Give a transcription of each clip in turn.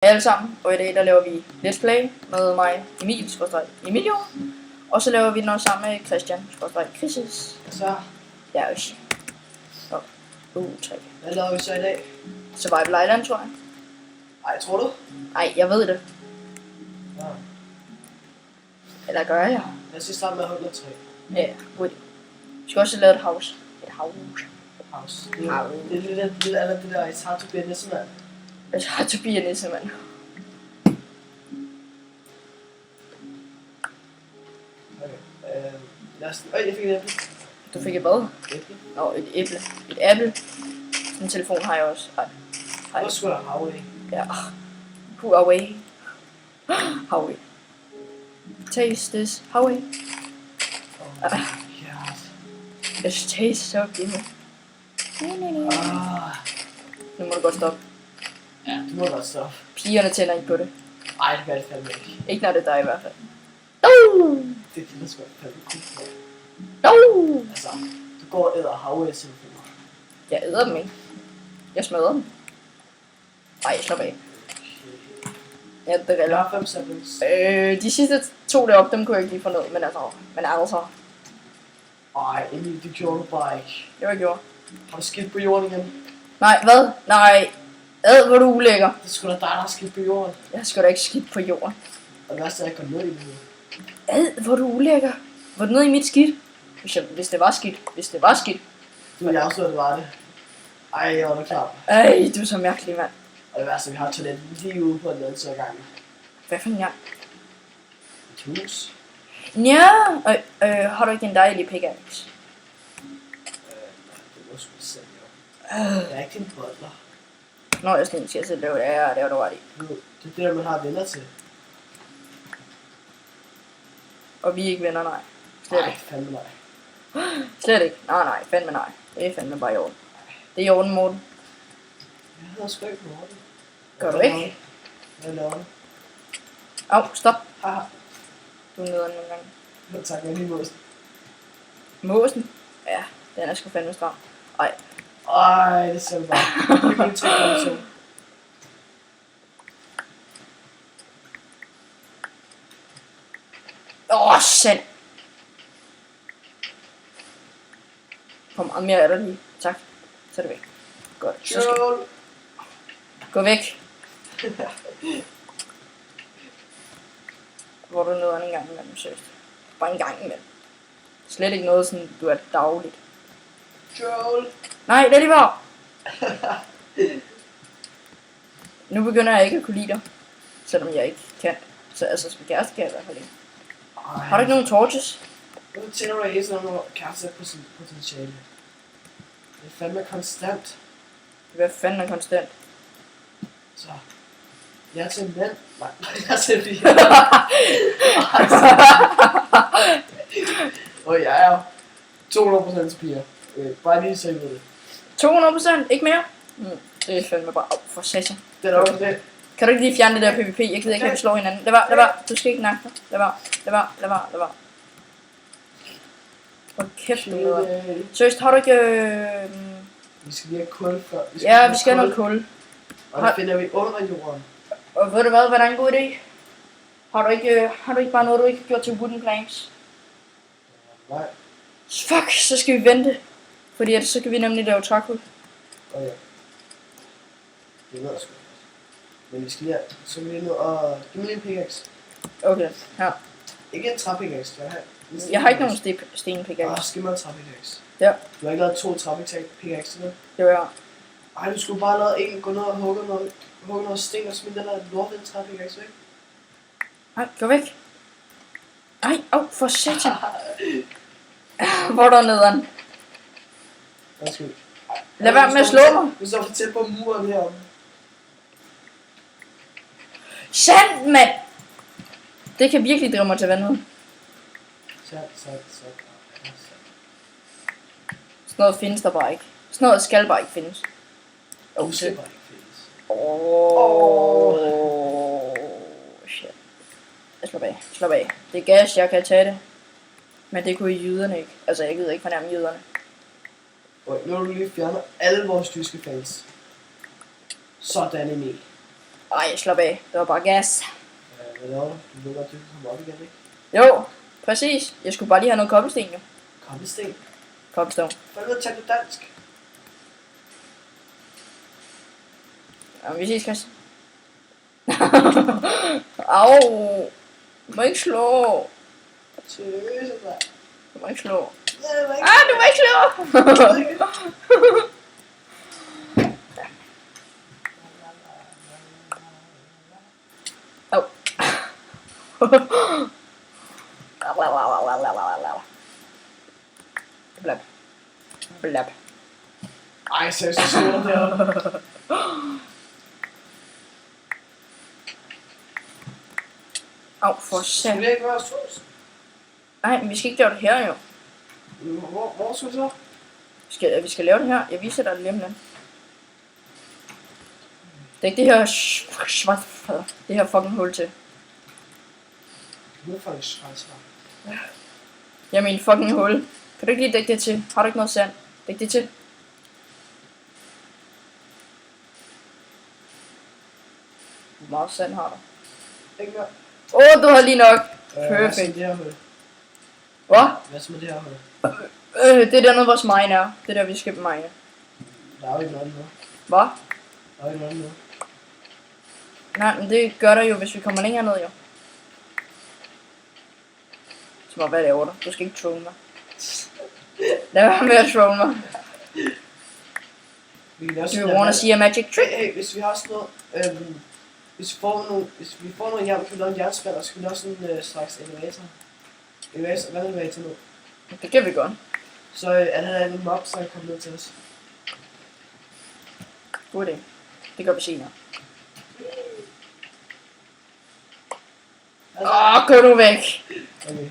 Alle sammen, og i dag der laver vi Let's Play med mig, Emilio, og så laver vi den også sammen med Christian, Krisis. Så? Ja, også. Og 3. Hvad laver vi så i dag? Survival Island, tror jeg. Ej, tror du? Ej, jeg ved det. Ja. Eller gør jeg? Lad os starte med 103. Ja, god idé. Vi skal også lave et house. House. House. Det er lidt andet det der, it's hard to be a nissemand. It's hard to be a nissemand. Okay. Jeg fik et æble. Du fik et hvad? Æble. Nå, et æble. Et apple. Sådan en telefon har jeg også. Ej. Hvor skulle der Huawei? Ja. Huawei. Huawei. Taste this Huawei. Oh my god. It tastes so good. Nu må du godt stoppe. Ja, du må godt stoppe. Pigerne tænder ikke på det. Ej, det gør det fandme ikke. Ikke når det er dig i hvert fald. Det er sgu fandme cool. Altså, du går og æder Huawei-telefoner. Jeg æder dem ikke. Jeg smadrer dem. Ej, slap af. Ja, det er Jeg relevant. har 5 seconds. De sidste 2 deroppe, dem kunne jeg ikke lige få ned, men altså. Ej, Emil, det gjorde du bare ikke. Det var jeg gjort. Har du skidt på jorden igen? Nej, hvad? Nej. Hvor er du ulækker. Det er sgu da dig, der har skidt på jorden. Jeg skal da ikke skidt på jorden. Og det værste er, at jeg går ned i det. Hvor er du ulækker. Hvor er du nede i mit skidt? Hvis det var skidt. Du har afsløret, det var det. Ej, jeg var da klar. Ej, du er så mærkelig, mand. Og det værste, vi har toilet lige ude på den anden side af gangen. Hvad for en gang? Et hus. Ja, har du ikke en dejlig pickaxe? Det må sgu selv jo. Jeg er ikke din butler. Nå, jeg skal ikke selv lave det. Ja, det var du ret i. Det er det der, man har venner til. Og vi er ikke venner, nej. Slet Nej, ikke. fandme nej. Slet ikke. Nej, fandme nej. Det er fandme bare i orden. Det er i orden, Morten. Jeg hedder sgu ikke Morten. Gør du ikke? Hvad laver du? Au, stop. Haha. Du er nede nogle gange. Jeg tager mig lige måsen. Måsen? Ja, den er sgu fandme stram. Ej. Ej, det ser bare. Det kan ikke tage to. Sand. Hvor meget mere er der lige? Tak. Så er det væk. Godt. Så skal... Gå væk. Hvor er du nede en gang imellem, seriøst. Bare en gang imellem. Slet ikke noget sådan, du er dagligt. Joel. Nej, det er lige var. Nu begynder jeg ikke at kunne lide dig. Selvom jeg ikke kan. Så altså, som kæreste kan jeg i hvert fald ikke. Har du ikke nogen torches? Nu tænker du ikke sådan noget kæreste på sin potentiale. Det er fandme konstant. Hvad fanden er konstant? Så. Jeg er til en mand. Nej, jeg er til en Og jeg er 200% piger. Bare lige så I ved det. 200%? Ikke mere? Det er fandme bare for satan. Det er også det. Kan du ikke lige fjerne det der PvP? Jeg gider ikke, at vi slår hinanden. Lad var. Du skal ikke nakke dig. Lad var. Hvor kæft, du møder. Seriøst, har du ikke... Vi skal lige have kul før. Vi skal have noget kul. Og det finder vi under jorden. Og ved du hvad er en god idé? Har du ikke bare noget, du ikke har gjort til wooden planks? Nej. Fuck, så skal vi vente. Fordi så kan vi nemlig lave trækul. Ja. Det ved jeg sgu. Men vi skal lige have, så vi lige ned og... Giv mig lige en pickaxe. Okay, her. Ikke en træpickaxe, Jeg har ikke nogen stenpickaxe. Giv mig en træpickaxe. Ja. Du har ikke lavet 2 træpickaxe, vel? Det var jeg. Ej, du skulle bare lade en gå ned og hugge noget sten og smide den der lortede træpickaxe væk. Nej, gå væk. Ej, for satan. Hvor er der nederen? Undskyld. Lad være med at slå mig. Du står for tæt på muren heroppe. Sand, mand! Det kan virkelig drive mig til vandet. Sand. Sådan noget findes der bare ikke. Sådan noget skal bare ikke findes. Du skal bare ikke findes. Shit. Slap af. Det er gas, jeg kan tage det. Men det kunne jyderne ikke. Altså, jeg gider ikke fornærme jyderne. Nu har du lige fjernet alle vores tyske fans. Sådan, Emil. Ej, slap af. Det var bare gas. Hvad laver du? Du ved godt, du kan komme op igen, ikke? Jo, præcis. Jeg skulle bare lige have noget kobbelsten, jo. Kobbelsten. Cobblestone. For helvede, tag du dansk. Jamen, vi ses, Christian. Au. Du må ikke slå. Seriøst, hvad? Du må ikke slå. Ja, det var ikke. Ah, du må ikke slå. Au. Blab. Blab. Ej, seriøst, så slår det her. Au, for sat. Skulle det ikke være sus? Nej, men vi skal ikke gøre det her, jo. Hvor skal vi så? Vi skal lave det her. Jeg viser dig det lige om lidt. Det er ikke det her det her fucking hul til. Nu er faktisk schweizer. Jeg mener fucking hul. Kan du ikke lige dække det til? Har du ikke noget sand? Dæk det til. Hvor meget sand har du? Ikke mere. Åh, du har lige nok. Hvad så med Perfekt. det her hul? Hvad? Hvad så med det her hul? Det er dernede, vores mine er. Det er der, vi skal mine. Der er jo ikke noget andet. Hvad? Der er jo ikke noget andet. Nej, men det gør der jo, hvis vi kommer længere ned, jo. Så hvad laver du? Du skal ikke trolle mig. Lad være med at trolle mig. Vi kan også Do you wanna see a magic trick? Hey, hvis vi har sådan noget, hvis vi får nogle jern, kan vi lave en jernspand, og så kan vi lave sådan en slags elevator. Hvad elevator nu? Det kan vi godt. Så er der en mob, så kan komme ned til os. God idé. Det gør vi senere. Altså, Gå nu væk. okay.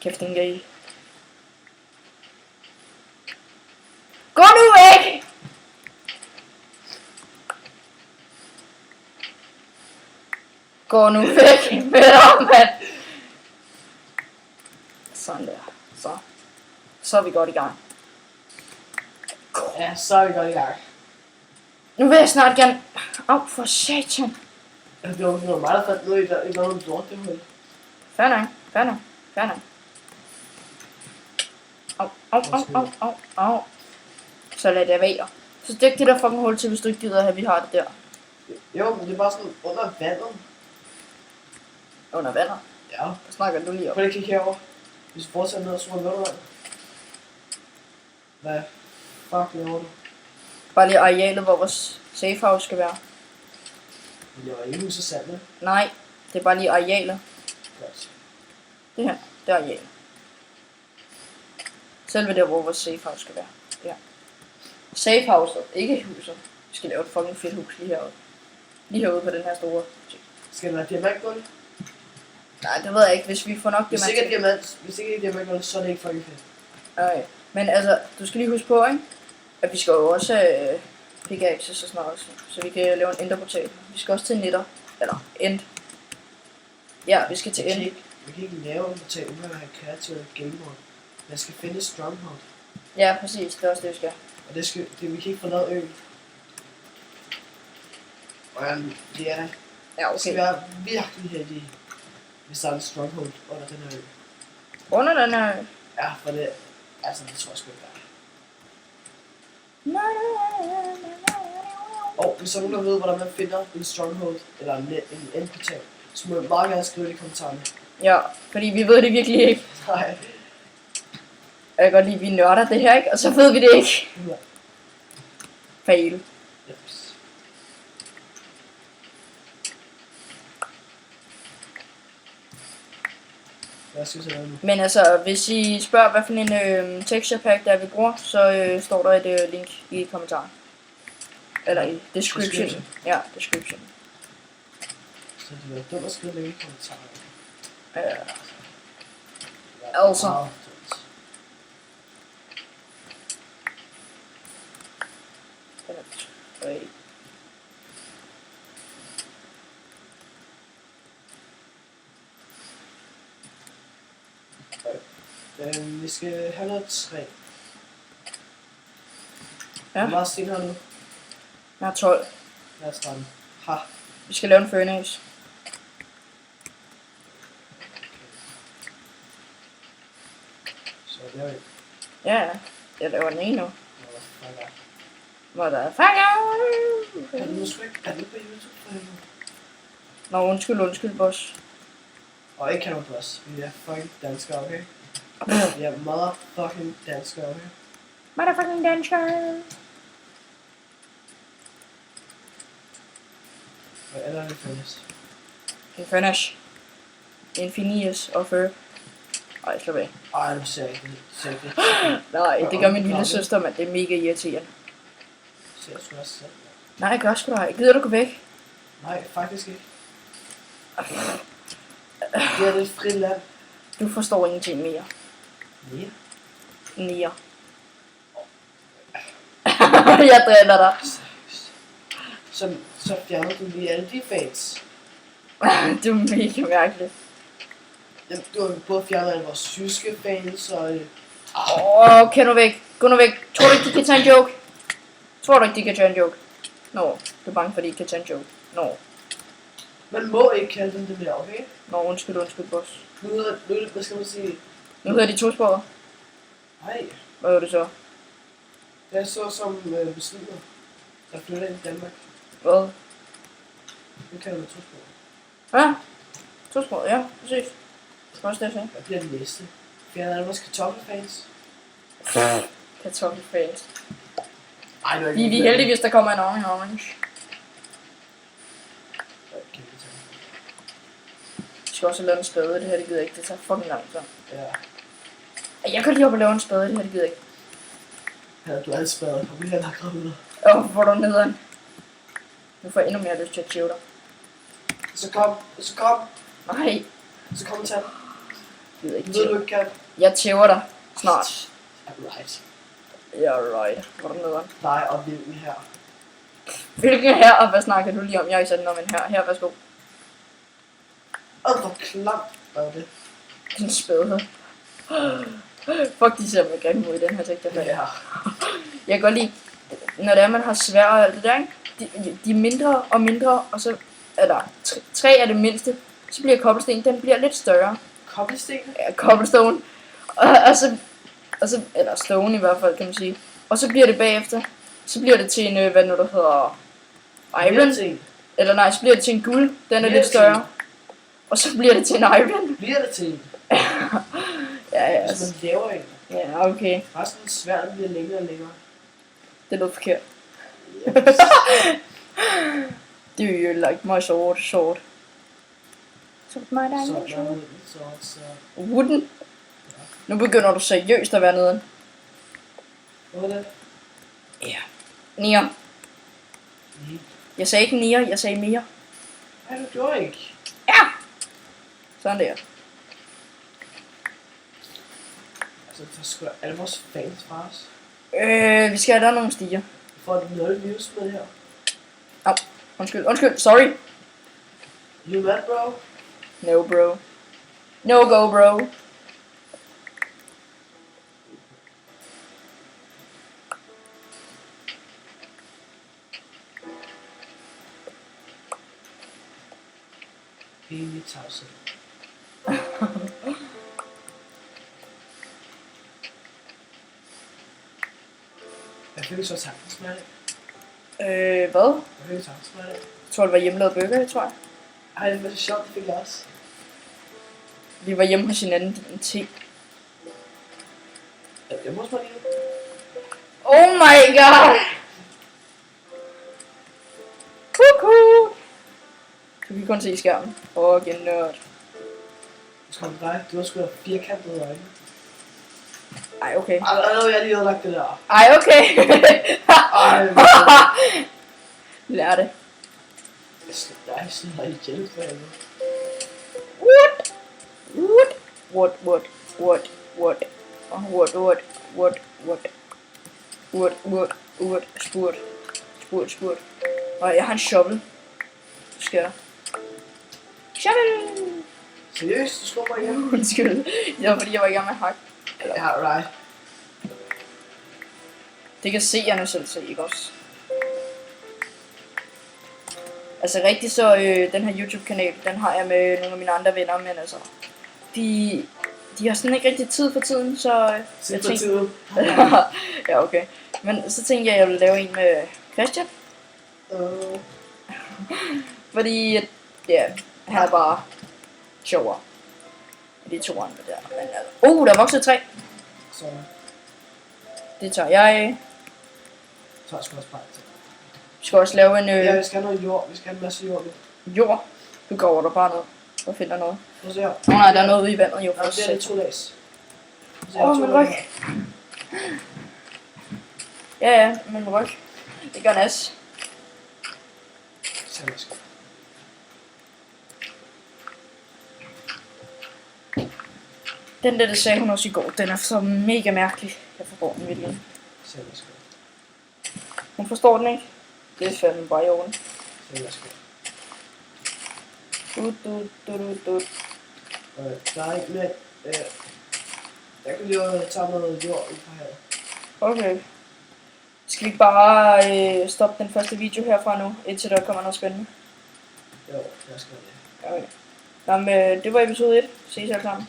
Kæft, den gay. Gå nu væk! Gå nu væk med dig, mand. Sådan der. Så er vi godt i gang. Ja, så er vi godt i gang. Nu vil jeg snart gerne... Au, for satan. Det var meget fedt, nu er der ikke noget lort, det hul. Fair nok. Au. Så lad det være. Så dæk det der fucking hul til, hvis du ikke gider have, vi har det der. Jo, men det er bare sådan under vandet. Under vandet. Ja. Hvad snakker du lige om? Prøv lige at kigge herover. Hvis vi fortsætter ned, så må vi under vandet. Hvad fuck laver du? Bare lige arealet, hvor vores safe house skal være. Jeg var ikke så sandt. Nej, det er bare lige arealet. Det her, det er arealet. Selve der, hvor vores safe house skal være. Det her. Safe house, ikke huset. Vi skal lave et fucking fedt hus lige herude. Lige herude på den her store. Skal det være diamantgulv? Nej, det ved jeg ikke. Hvis vi får nok Hvis ikke er diamantgulv, så er det ikke fucking fedt. Okay. Men altså, du skal lige huske på, ikke? At vi skal jo også pickaxes og sådan noget, så vi kan lave en enderportal. Vi skal også til netter. Eller end. Ja, vi skal til end. Vi kan ikke lave en portal, uden at have kreativt gameboard. Man skal finde stronghold. Ja, præcis. Det er også det, vi skal. Og vi kan ikke få lavet ø. Og det er Ja, vi skal okay. være virkelig heldige, hvis der er en stronghold under den her ø. Under den her... Ja, for det, altså det tror jeg sgu ikke der er. Og hvis der er nogen, der ved, hvordan man finder en stronghold, eller en endportal, så må jeg meget gerne skrive det i kommentarerne. Ja, fordi vi ved det virkelig ikke. Nej. Og jeg kan godt lide, at vi nørder det her, ikke? Og så ved vi det ikke. Ja. Fail. Jeps. Hvad skal vi så lave nu? Men altså, hvis I spørger, hvad for en texture pack, der vi bruger, så står der et link i kommentaren. Eller i description. Ja, description. Så det var dumt at skrive det i kommentarerne. Altså. Meget dumt. Vi skal have noget træ. Ja. Hvor meget sten har du? Jeg har 12. Lad os rende. Ha. Vi skal lave en furnace. Så det er vi. Ja, jeg laver den ene nu. Motherfucker. Motherfucker! Er du nu sgu ikke? Er du på YouTube for helvede? Nå, undskyld, boss. Og ikke Canon Plus. Vi er fucking danskere, okay? Vi er motherfucking danskere, okay? Motherfucking dansker! Hvad er der det findes? En furnace. En finies og før. Ej, slap af. Ej, du ser ikke det. Ser ikke det. Nej, det gør min lille søster, men det er mega irriterende. Ser jeg sgu også selv. Nej, gør sgu da. Gider du gå væk? Nej, faktisk ikke. Det er det frit land. Du forstår ingenting mere. Mere? Nier. Jeg driller dig. Så fjerner du lige alle de fans. Du er mega mærkelig. Jamen, du har både fjernet alle vores tyske fans og... Kan du væk? Gå nu væk. Tror du ikke, de kan tage en joke? Tror du ikke, de kan tage en joke? Nå, du er bange for, de ikke kan tage en joke. Nå. Man må ikke kalde dem det der, okay? Nå, undskyld, boss. Nu, hvad skal man sige? Nu hedder de tosproget. Nej, Hvad er det så? det er så som muslimer, der flytter ind i Danmark. Hvad? Nu kalder man tosprog. Ja, tosproget, ja, præcis. Det var også det, jeg sagde. Hvad bliver det næste? Fjerner alle vores kartoffelfans? Kartoffelfans. Ej, det er Vi er heldige, hvis der kommer en orange. Vi skal også lave en spade, det her det gider jeg ikke. Det tager fucking langt så. Ja. Jeg kan lige op og lave en spade, det her det gider jeg ikke. Havde du alt spadet, og vi har lagt ud. Hvor er du nederen? Nu får jeg endnu mere lyst til at chive dig. Så kom. Nej, Så kom og tag den. jeg gider ikke Ved chive. du ikke kan? Jeg chiver dig snart. Right. Yeah, right. Hvor er du nederen? Dig og Vilden her. Hvilken her, og hvad snakker du lige om? Jeg har ikke sat den om en her. Her, værsgo. Hvor klam var det? En spade. Fuck, de ser mig grimme ud i den her tekst. Ja. Jeg kan godt lide, når det er, man har svær og alt det der, ikke? De er mindre og mindre, og så er der tre af det mindste. Så bliver kobbelsten, den bliver lidt større. Kobbelsten? Ja, cobblestone. Og så, eller stone i hvert fald, kan man sige. Og så bliver det bagefter, så bliver det til en, hvad nu der hedder, iron. Eller nej, så bliver det til en guld, den er lidt større. Og så bliver det til en iron. Bliver det til en? Ja, Hvis man laver en. Ja, okay. Resten svært bliver længere og længere. Det lød forkert. Yes. Do you like my sword? So my diamond Så sword. så. Wooden? Nu begynder du seriøst at være nede. Hvad var det? Ja. Nier. Jeg sagde ikke nier, jeg sagde mere. Nej, du gjorde ikke. Ja! Sådan der. Altså, der skal alle vores fans fra os. Vi skal have der nogle stiger. Vi får et 0 views med her. Undskyld, sorry. You mad, bro? No, bro. No go, bro. Pinlig tavshed. Jeg fik så tankesmag. Hvad? Jeg fik tankesmag. Jeg tror, det var hjemmelavet burger, det tror jeg. Ej, det var så sjovt, det fik jeg også. Vi var hjemme hos hinanden en te. Jeg må smage lige. Oh my god! Kuku! Du kan kun se skærmen. Fucking nørd. Skal du dig? Du har sgu da firkantede øjne. Ej, okay. Allerede jeg lige ødelagt det der. Ej, okay. Ej, Lær det. jeg slår ihjel for helvede. What? What? What? What? What? What? What? What? What? What? What? What? What? Spurt. Spurt, spurt. Og jeg har en shovel. Du skal... Shovel! Seriøst, du slår mig ihjel? Undskyld. Det var fordi, jeg var i gang med at hakke. Ja, right. Det kan seerne selv se, ikke også? Altså rigtigt så, den her YouTube-kanal, den har jeg med nogle af mine andre venner, men altså, de har sådan ikke rigtig tid for tiden, så jeg tænkte, tiden. ja okay, men så tænkte jeg ville lave en med Christian, fordi, ja, han er bare sjovere end de to andre der, men altså, der er vokset 3, Så det tager jeg. tager jeg sgu også bare til. Vi skal også lave en Ja, vi skal have noget jord. Vi skal have en masse jord. jord, du går der bare ned og finder noget. Prøv at se her. Nej, der er noget ude i vandet jo. Ja, det er lidt 2 dages. Min ryg. Ja, min ryg. Det gør nas. Den der, det sagde hun også i går, den er så mega mærkelig. Jeg forstår den virkelig. Hun forstår den ikke. Det er fandme bare i orden. Der er ikke mere. Jeg kan lige tage noget jord ud fra havet. Okay. Skal vi ikke bare stoppe den første video herfra nu, indtil der kommer noget spændende? Jo, jeg skal det. Okay. Jamen, det var episode 1. Ses alle sammen.